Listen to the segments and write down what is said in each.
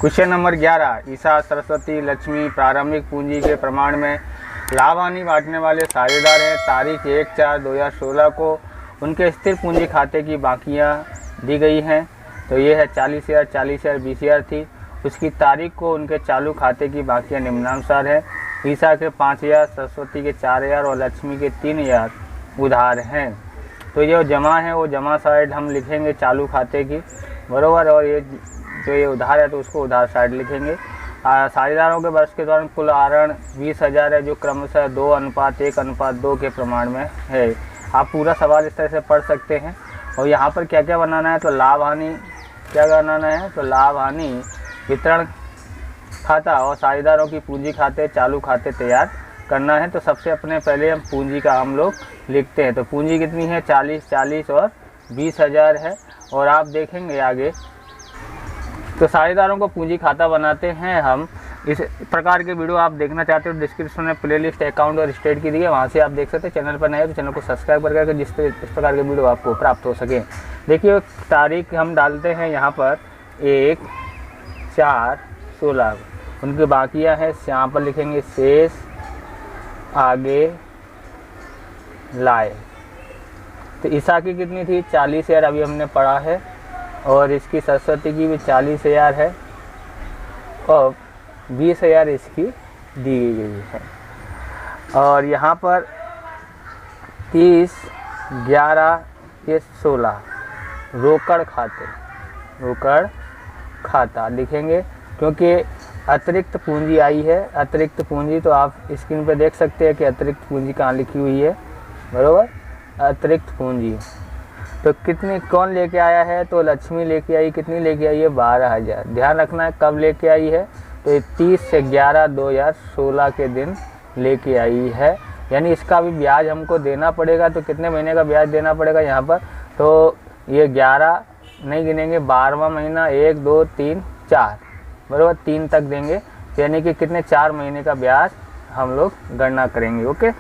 Question number 11, ईसा, सरस्वती, लक्ष्मी प्रारंभिक पूंजी के प्रमाण में लाभ हानि बांटने वाले साझेदार हैं। तारीख 1/4/2016 को उनके स्थिर पूंजी खाते की बाकियां दी गई हैं। तो ये है 40,000, 40,000, 20,000 थी। उसकी तारीख को उनके चालू खाते की बाकियां निम्नानुसार है। ईसा के 5,000, सरस्वती के 4,000 और लक्ष्मी के 3,000 उधार हैं। तो ये जमा है वो जमा साइड हम लिखेंगे चालू खाते की, बराबर। और ये जो ये उधार है तो उसको उधार साइड लिखेंगे। साझेदारों के वर्ष के दौरान कुल आहरण 20,000 है, जो क्रमशः 2:1:2 के प्रमाण में है। आप पूरा सवाल इस तरह से पढ़ सकते हैं। और यहाँ पर क्या क्या बनाना है, तो लाभ हानि क्या बनाना है, तो लाभ हानि वितरण खाता और साझेदारों की पूंजी खाते चालू खाते तैयार करना है। तो सबसे अपने पहले हम पूंजी का हम लोग लिखते हैं। तो पूंजी कितनी है, 40 और 20,000 है। और आप देखेंगे आगे तो साझेदारों को पूंजी खाता बनाते हैं हम। इस प्रकार के वीडियो आप देखना चाहते हो, डिस्क्रिप्शन में प्लेलिस्ट अकाउंट और स्टेट की दी है, वहाँ से आप देख सकते हैं। चैनल पर नए तो चैनल को सब्सक्राइब करके इस प्रकार के वीडियो आपको प्राप्त हो सके। देखिए तारीख हम डालते हैं यहाँ पर 1/4/16। उनकी बाकियाँ हैं, यहाँ पर लिखेंगे शेष आगे लाए। तो ईसा की कितनी थी, 40,000 अभी हमने पढ़ा है। और इसकी सरस्वती की भी 40,000 है और 20,000 इसकी दी गई है। और यहाँ पर 30/11/16 रोकड़ खाता लिखेंगे, क्योंकि अतिरिक्त पूंजी आई है। अतिरिक्त पूंजी तो आप स्क्रीन पे देख सकते हैं कि अतिरिक्त पूंजी कहाँ लिखी हुई है, बराबर। अतिरिक्त पूंजी तो कितनी कौन लेके आया है, तो लक्ष्मी लेके आई। कितनी लेके आई है, 12,000। ध्यान रखना है कब लेके आई है, तो ये 30/11/2016 के दिन लेके आई है। यानी इसका भी ब्याज हमको देना पड़ेगा। तो कितने महीने का ब्याज देना पड़ेगा यहाँ पर, तो ये 11 नहीं गिनेंगे, 12वां महीना 1, 2, 3, 4, बराबर 3 तक देंगे। यानी कि कितने 4 महीने का ब्याज हम लोग गणना करेंगे। ओके,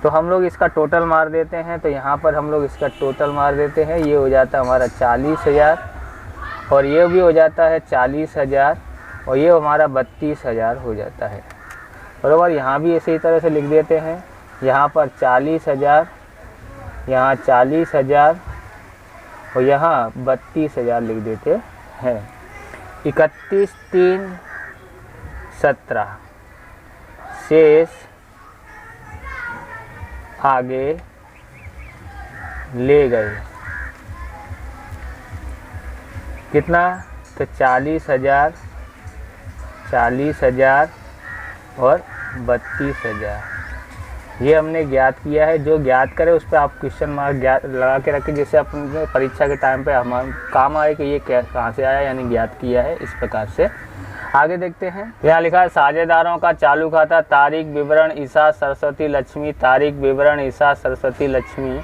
तो हम लोग इसका टोटल मार देते हैं। तो यहाँ पर हम लोग इसका टोटल मार देते हैं। ये हो जाता है हमारा 40,000 और ये भी हो जाता है 40,000 और ये हमारा 32,000 हो जाता है, बराबर। यहाँ भी इसी तरह से लिख देते हैं। यहाँ पर 40,000, यहाँ 40,000 और यहाँ 32,000 लिख देते हैं। 31/3/17 शेष आगे ले गए। कितना, तो 40,000, 40,000 और 32,000 ये हमने ज्ञात किया है। जो ज्ञात करे उस पर आप क्वेश्चन मार्क लगा के रखें, जिससे अपने परीक्षा के टाइम पे हमारे काम आए कि ये कहाँ से आया, यानी ज्ञात किया है। इस प्रकार से आगे देखते हैं। यहाँ लिखा है साझेदारों का चालू खाता, तारीख विवरण ईसा, सरस्वती, लक्ष्मी। तारीख विवरण ईसा, सरस्वती, लक्ष्मी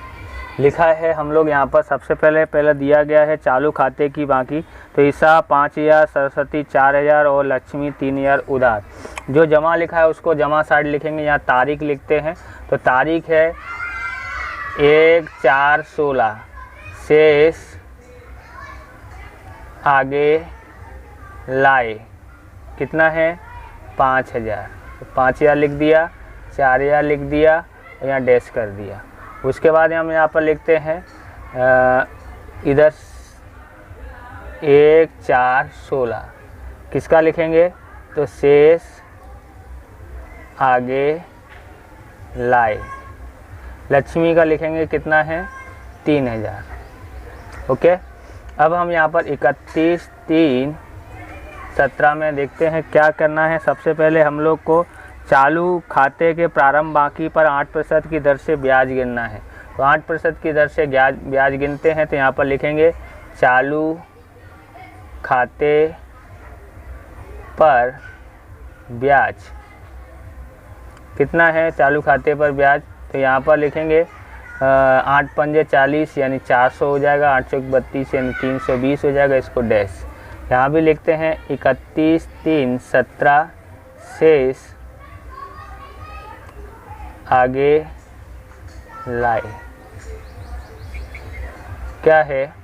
लिखा है। हम लोग यहाँ पर सबसे पहले दिया गया है चालू खाते की बाकी। तो ईसा 5,000, सरस्वती 4,000 और लक्ष्मी 3,000 उधार। जो जमा लिखा है उसको जमा साइड लिखेंगे। यहाँ तारीख लिखते हैं। तो तारीख है 1/4/16 शेष आगे लाए। कितना है, 5,000। तो 5,000 लिख दिया, 4,000 लिख दिया और यहाँ डैश कर दिया। उसके बाद हम यहाँ पर लिखते हैं इधर 1/4/16 किसका लिखेंगे, तो शेष आगे लाए। लक्ष्मी का लिखेंगे, कितना है, 3,000। ओके, अब हम यहाँ पर 31/3/17 में देखते हैं क्या करना है। सबसे पहले हम लोग को चालू खाते के प्रारंभ बाकी पर 8% की दर से ब्याज गिनना है। तो 8% की दर से ब्याज गिनते हैं। तो यहाँ पर लिखेंगे चालू खाते पर ब्याज कितना है, चालू खाते पर ब्याज। तो यहाँ पर लिखेंगे 8×5 40 यानी 400 हो जाएगा, 8 चौक 32 यानी 320 हो जाएगा, इसको डैश। यहाँ भी लिखते हैं 31/3/17 शेष आगे लाए। क्या है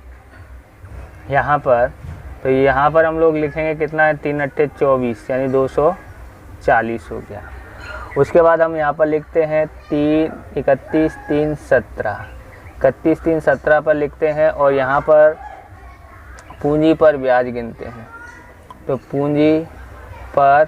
यहाँ पर तो यहाँ पर हम लोग लिखेंगे कितना है, 3 अट्ठे 24 यानी 240 हो गया। उसके बाद हम यहाँ पर लिखते हैं 31 3 17, 31 3 17 पर लिखते हैं और यहाँ पर पूंजी पर ब्याज गिनते हैं। तो पूंजी पर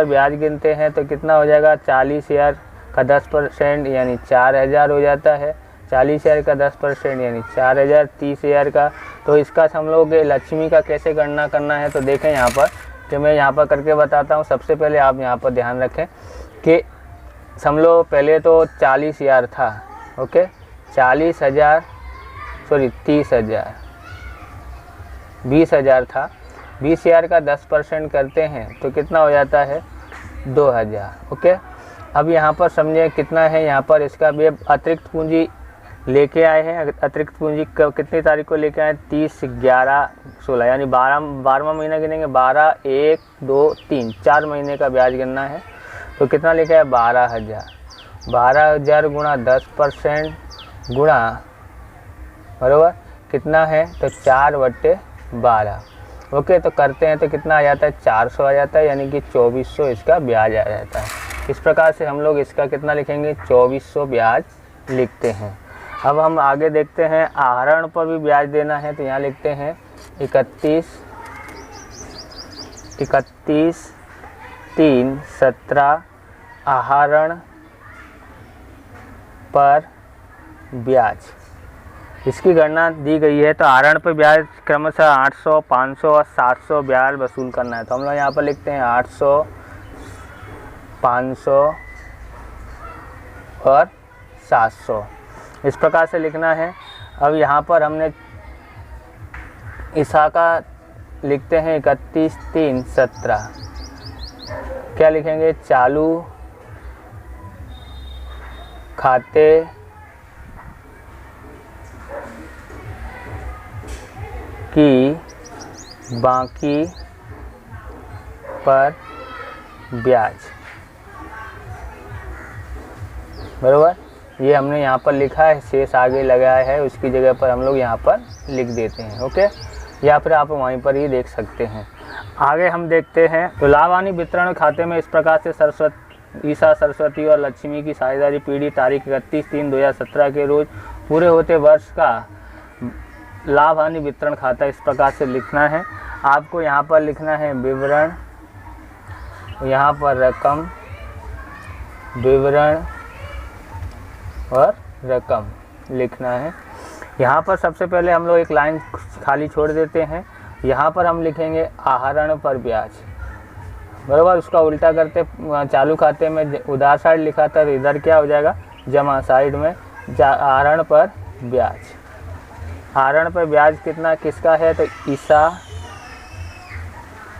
ब्याज गिनते हैं तो कितना हो जाएगा, 40,000 का 10% यानी 4,000 हो जाता है। 40,000 का 10% यानी 4,000, 30,000 का। तो इसका हम लोग लक्ष्मी का कैसे गणना करना है तो देखें यहाँ पर कि मैं यहाँ पर करके बताता हूँ। सबसे पहले आप यहाँ पर ध्यान रखें कि हम लोग पहले तो 40,000 था, ओके, 40,000 सॉरी 30,000 20,000 था। 20,000 का 10% करते हैं तो कितना हो जाता है, 2,000, ओके। अब यहाँ पर समझें कितना है, यहाँ पर इसका भी अतिरिक्त पूंजी लेके आए हैं। अतिरिक्त पूंजी कितनी तारीख को लेके आए, 30 11 16 यानी 12वां महीना गिनेंगे। 12 1 2 3 4 महीने का ब्याज गिनना है। तो कितना लेके आए, 12,000। 12,000 गुणा 10% गुणा बराबर कितना है, तो 4/12, ओके। तो करते हैं तो कितना आ जाता है, 400 आ जाता है यानी कि 2400 इसका ब्याज आ जाता है। इस प्रकार से हम लोग इसका कितना लिखेंगे, 2400 ब्याज लिखते हैं। अब हम आगे देखते हैं, आहरण पर भी ब्याज देना है तो यहाँ लिखते हैं 31 3 17 आहरण पर ब्याज। इसकी गणना दी गई है। तो आहरण पर ब्याज क्रमशः 800 500 और 700 ब्याज वसूल करना है। तो हम लोग यहाँ पर लिखते हैं 800 500 और 700 इस प्रकार से लिखना है। अब यहाँ पर हमने ईसा का लिखते हैं 31 3 17, क्या लिखेंगे, चालू खाते की बाकी पर ब्याज, बराबर। ये हमने यहाँ पर लिखा है, शेष आगे लगाया है, उसकी जगह पर हम लोग यहाँ पर लिख देते हैं, ओके। या फिर आप वहीं पर ही देख सकते हैं। आगे हम देखते हैं तो लाभ हानि वितरण खाते में इस प्रकार से ईसा, सरस्वती और लक्ष्मी की साझेदारी पीढ़ी तारीख 31 3 2017 के रोज पूरे होते वर्ष का लाभ हानि वितरण खाता इस प्रकार से लिखना है। आपको यहाँ पर लिखना है विवरण, यहाँ पर रकम, विवरण और रकम लिखना है। यहाँ पर सबसे पहले हम लोग एक लाइन खाली छोड़ देते हैं। यहाँ पर हम लिखेंगे आहरण पर ब्याज, बराबर। उसका उल्टा करते, चालू खाते में उधार साइड लिखा था तो इधर क्या हो जाएगा, जमा साइड में आहरण पर ब्याज। आहरण पर ब्याज कितना किसका है, तो ईसा,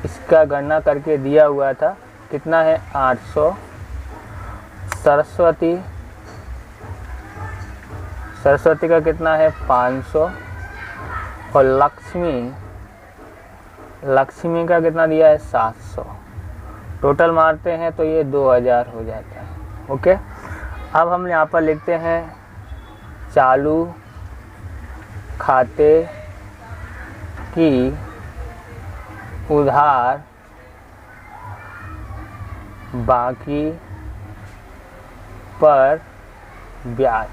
इसका गणना करके दिया हुआ था, कितना है 800। सरस्वती का कितना है 500 और लक्ष्मी का कितना दिया है 700। टोटल मारते हैं तो ये 2000 हो जाता है, ओके। अब हम यहाँ पर लिखते हैं चालू खाते की उधार बाकी पर ब्याज।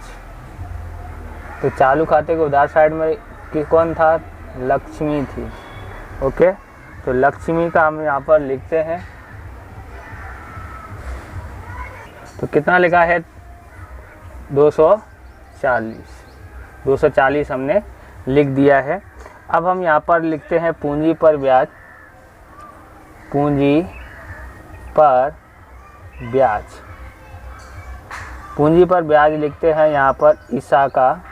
तो चालू खाते के उधार साइड में कौन था, लक्ष्मी थी, ओके। तो लक्ष्मी का हम यहाँ पर लिखते हैं। तो कितना लिखा है 240 हमने लिख दिया है। अब हम यहाँ पर लिखते हैं पूंजी पर ब्याज, पूंजी पर ब्याज। पूंजी पर ब्याज लिखते हैं यहाँ पर ईसा का,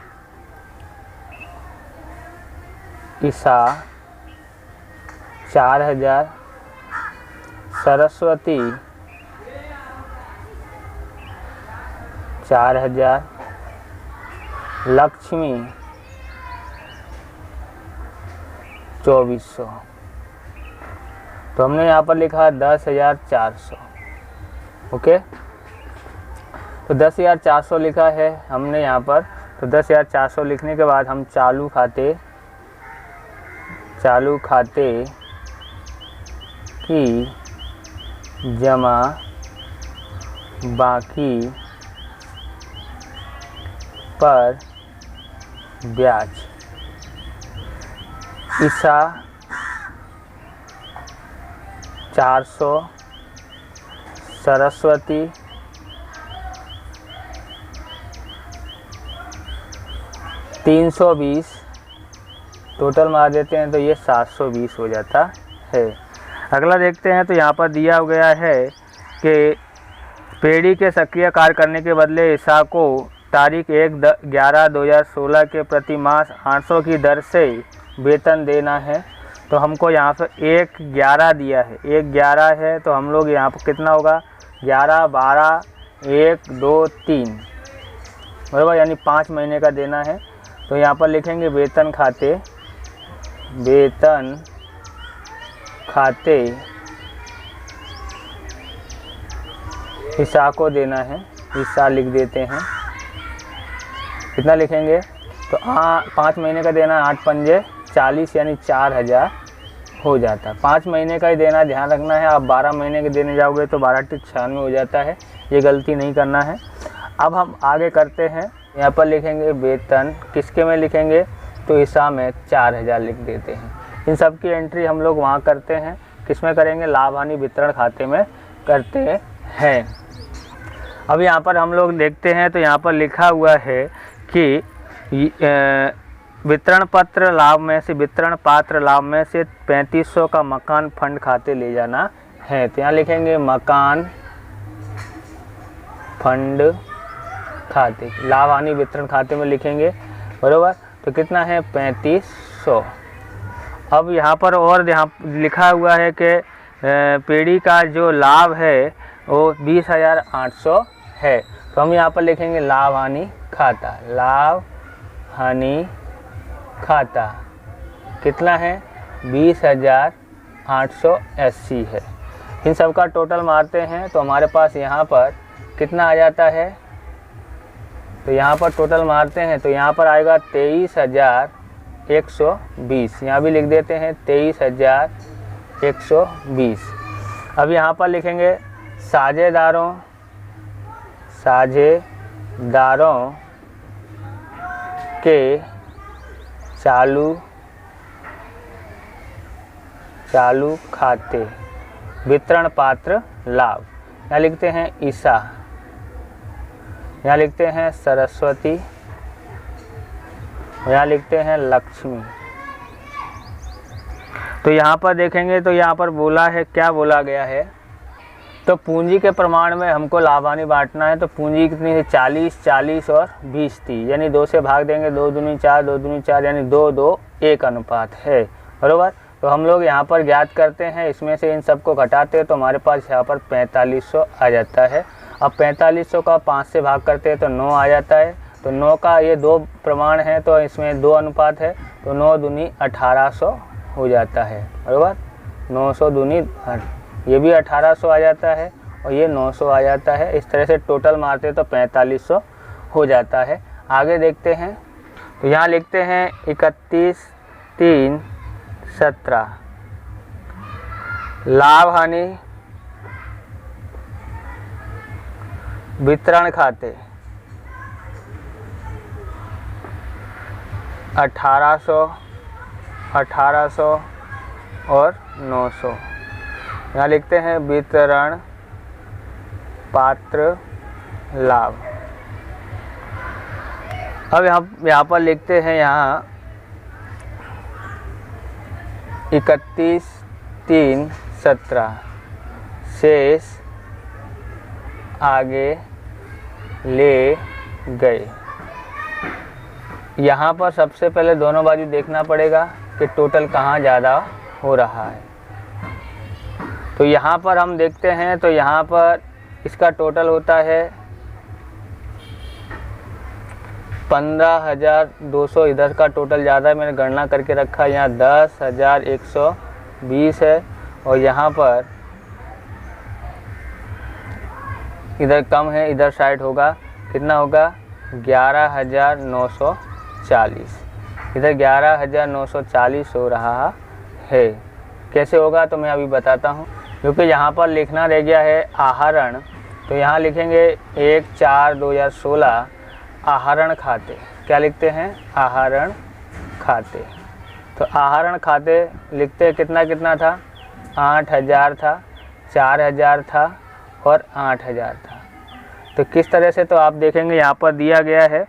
ईसा 4000, सरस्वती 4000, लक्ष्मी 2400। तो हमने यहाँ पर लिखा 10,400, ओके। तो 10,400 लिखा है हमने यहाँ पर। तो 10,400 लिखने के बाद हम चालू खाते चालू खाते की जमा बाकी पर ब्याज। ईसा 400, सरस्वती 320, टोटल मार देते हैं तो ये 720 हो जाता है। अगला देखते हैं तो यहाँ पर दिया गया है कि पेड़ी के सक्रिय कार्य करने के बदले ईसा को तारीख 1/11/2016 के प्रति मास 800 की दर से वेतन देना है। तो हमको यहाँ पर 1/11 दिया है, 1/11 है तो हम लोग यहाँ पर कितना होगा 11, 12, 1, 2, 3 बराबर, यानी 5 महीने का देना है। तो यहाँ पर लिखेंगे वेतन खाते ईसा को देना है, ईसा लिख देते हैं। कितना लिखेंगे तो 5 महीने का देना, 8 पंजे 40 यानी 4000 हो जाता है। 5 महीने का ही देना, ध्यान रखना है। आप 12 महीने के देने जाओगे तो 12 × 96 हो जाता है, ये गलती नहीं करना है। अब हम आगे करते हैं, यहाँ पर लिखेंगे वेतन किसके में लिखेंगे तो ईसा में 4000 लिख देते हैं। इन सब की एंट्री हम लोग वहाँ करते हैं, किस में करेंगे लाभ हानि वितरण खाते में करते हैं। अब यहाँ पर हम लोग देखते हैं तो यहाँ पर लिखा हुआ है कि वितरण पात्र लाभ में से 3500 का मकान फंड खाते ले जाना है। तो यहाँ लिखेंगे मकान फंड खाते, लाभ हानि वितरण खाते में लिखेंगे बरोबर। तो कितना है 3500। अब यहाँ पर और यहाँ लिखा हुआ है कि पेड़ी का जो लाभ है वो 20,800 है। तो हम यहाँ पर लिखेंगे लाभ हानि खाता, लाभ हानि खाता कितना है 20,880 है। इन सब का टोटल मारते हैं तो हमारे पास यहाँ पर कितना आ जाता है, तो यहाँ पर टोटल मारते हैं तो यहाँ पर आएगा 23,120। यहाँ भी लिख देते हैं 23,120। अब यहाँ पर लिखेंगे साझेदारों के चालू खाते वितरण पात्र लाभ। यहाँ लिखते हैं ईसा, यहाँ लिखते हैं सरस्वती, यहाँ लिखते हैं लक्ष्मी। तो यहाँ पर देखेंगे तो यहाँ पर बोला है, क्या बोला गया है, तो पूंजी के प्रमाण में हमको लाभ हानि बांटना है। तो पूंजी कितनी है 40, 40 और 20 थी, यानी 2 से भाग देंगे, 2 दूनी 4, 2 दूनी 4 यानी 2, 2, 1 अनुपात है बरोबर। तो हम लोग यहाँ पर ज्ञात करते हैं, इसमें से इन सबको घटाते हैं तो हमारे पास यहाँ पर 4500 आ जाता है। अब 4500 का 5 से भाग करते हैं तो 9 आ जाता है। तो 9 का ये 2 प्रमाण है तो इसमें 2 अनुपात है, तो 9 दूनी 1800 हो जाता है बराबर। 900 दूनी ये भी 1800 आ जाता है और ये 900 आ जाता है। इस तरह से टोटल मारते तो 4500 हो जाता है। आगे देखते हैं तो यहाँ लिखते हैं 31/3/17 लाभ हानि वितरण खाते 1800 और 900। यहाँ लिखते हैं वितरण पात्र लाभ। अब यहाँ पर लिखते हैं यहाँ 31/3/17 शेष आगे ले गए। यहाँ पर सबसे पहले दोनों बाजू देखना पड़ेगा कि टोटल कहाँ ज़्यादा हो रहा है। तो यहाँ पर हम देखते हैं तो यहाँ पर इसका टोटल होता है 15,200। इधर का टोटल ज़्यादा है, मैंने गणना करके रखा है। यहाँ 10,120 है और यहाँ पर इधर कम है, इधर साइड होगा कितना होगा 11,940। इधर 11,940 हो रहा है। कैसे होगा तो मैं अभी बताता हूँ, क्योंकि यहाँ पर लिखना रह गया है आहरण। तो यहाँ लिखेंगे 1/4/2016 आहरण खाते। क्या लिखते हैं? आहरण खाते। तो आहरण खाते लिखते कितना कितना था? 8000 था, 4000 था और 8000 था। तो किस तरह से, तो आप देखेंगे यहाँ पर दिया गया है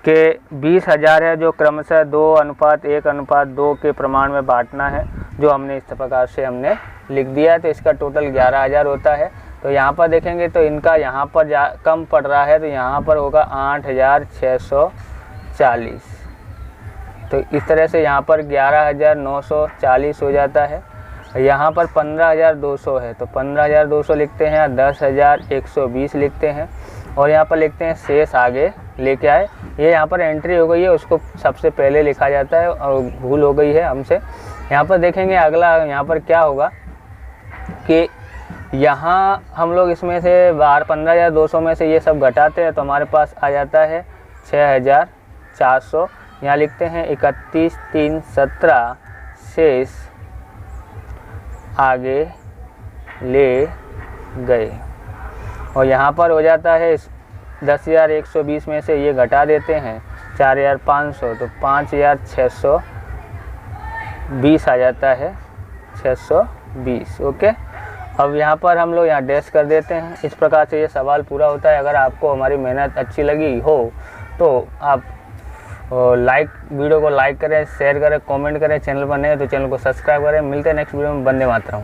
कि 20,000 है जो क्रमशः 2:1:2 के प्रमाण में बांटना है, जो हमने इस प्रकार से हमने लिख दिया है। तो इसका टोटल 11,000 होता है। तो यहाँ पर देखेंगे तो इनका यहाँ पर कम पड़ रहा है, तो यहाँ पर होगा 8,640। तो इस तरह से यहाँ पर 11,940 हो जाता है। यहाँ पर 15,200 है, तो 15,200 लिखते हैं, 10,120 लिखते हैं और यहाँ पर लिखते हैं शेष आगे लेके आए। ये यहाँ पर एंट्री हो गई है, उसको सबसे पहले लिखा जाता है और भूल हो गई है हमसे। यहाँ पर देखेंगे अगला यहाँ पर क्या होगा कि यहाँ हम लोग इसमें से 15,200 में से ये सब घटाते हैं, तो हमारे पास आ जाता है 6,400। यहाँ लिखते हैं 31,317 शेष आगे ले गए। और यहाँ पर हो जाता है 10,120 में से ये घटा देते हैं 4,500, तो 5,620 आ जाता है, 620। ओके, अब यहाँ पर हम लोग यहाँ डैश कर देते हैं। इस प्रकार से ये सवाल पूरा होता है। अगर आपको हमारी मेहनत अच्छी लगी हो तो आप वीडियो को लाइक करें, शेयर करें, कमेंट करें। चैनल पर नए तो चैनल को सब्सक्राइब करें। मिलते हैं नेक्स्ट वीडियो में। वंदे मातरम।